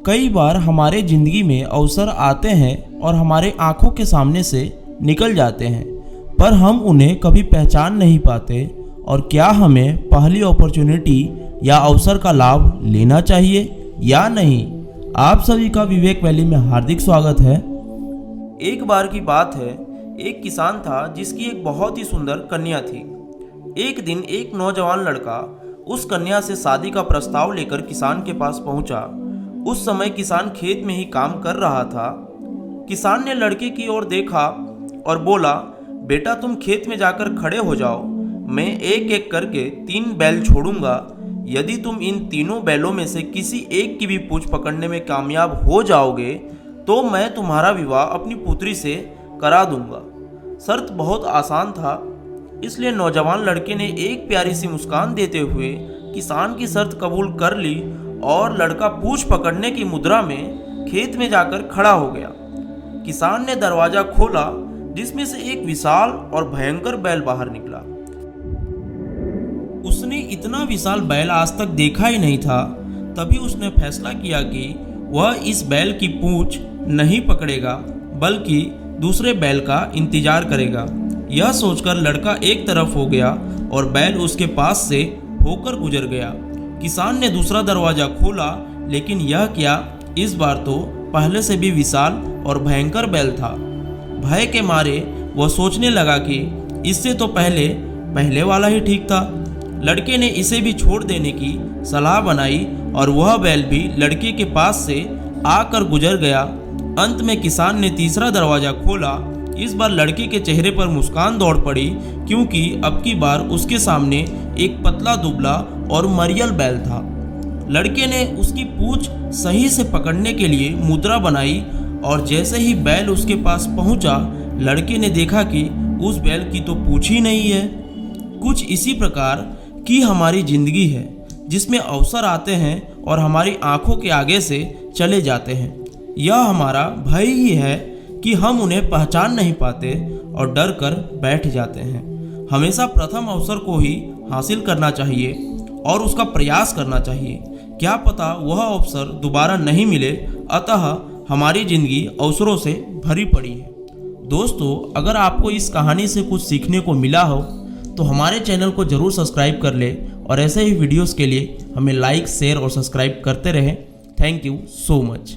कई बार हमारे ज़िंदगी में अवसर आते हैं और हमारे आंखों के सामने से निकल जाते हैं, पर हम उन्हें कभी पहचान नहीं पाते। और क्या हमें पहली अपॉर्चुनिटी या अवसर का लाभ लेना चाहिए या नहीं? आप सभी का विवेक वैली में हार्दिक स्वागत है। एक बार की बात है, एक किसान था जिसकी एक बहुत ही सुंदर कन्या थी। एक दिन एक नौजवान लड़का उस कन्या से शादी का प्रस्ताव लेकर किसान के पास पहुंचा। उस समय किसान खेत में ही काम कर रहा था। किसान ने लड़के की ओर देखा और बोला, बेटा तुम खेत में जाकर खड़े हो जाओ, मैं एक एक करके 3 बैल छोड़ूंगा। यदि तुम इन तीनों बैलों में से किसी एक की भी पूंछ पकड़ने में कामयाब हो जाओगे तो मैं तुम्हारा विवाह अपनी पुत्री से करा दूंगा। शर्त बहुत आसान था, इसलिए नौजवान लड़के ने एक प्यारी सी मुस्कान देते हुए किसान की शर्त कबूल कर ली और लड़का पूंछ पकड़ने की मुद्रा में खेत में जाकर खड़ा हो गया। किसान ने दरवाजा खोला जिसमें से एक विशाल और भयंकर बैल बाहर निकला। उसने इतना विशाल बैल आज तक देखा ही नहीं था। तभी उसने फैसला किया कि वह इस बैल की पूंछ नहीं पकड़ेगा बल्कि दूसरे बैल का इंतजार करेगा। यह सोचकर लड़का एक तरफ हो गया और बैल उसके पास से होकर गुजर गया। किसान ने दूसरा दरवाजा खोला, लेकिन यह क्या, इस बार तो पहले से भी विशाल और भयंकर बैल था। भय के मारे वह सोचने लगा कि इससे तो पहले वाला ही ठीक था। लड़के ने इसे भी छोड़ देने की सलाह बनाई और वह बैल भी लड़के के पास से आकर गुजर गया। अंत में किसान ने तीसरा दरवाजा खोला। इस बार लड़के के चेहरे पर मुस्कान दौड़ पड़ी, क्योंकि अब की बार उसके सामने एक पतला दुबला और मरियल बैल था। लड़के ने उसकी पूंछ सही से पकड़ने के लिए मुद्रा बनाई और जैसे ही बैल उसके पास पहुंचा, लड़के ने देखा कि उस बैल की तो पूंछ ही नहीं है। कुछ इसी प्रकार की हमारी जिंदगी है, जिसमें अवसर आते हैं और हमारी आंखों के आगे से चले जाते हैं। यह हमारा भय ही है कि हम उन्हें पहचान नहीं पाते और डर कर बैठ जाते हैं। हमेशा प्रथम अवसर को ही हासिल करना चाहिए और उसका प्रयास करना चाहिए। क्या पता वह अवसर दोबारा नहीं मिले, अतः हमारी जिंदगी अवसरों से भरी पड़ी है। दोस्तों, अगर आपको इस कहानी से कुछ सीखने को मिला हो तो हमारे चैनल को जरूर सब्सक्राइब कर ले और ऐसे ही वीडियोस के लिए हमें लाइक, शेयर और सब्सक्राइब करते रहें। Thank you so much.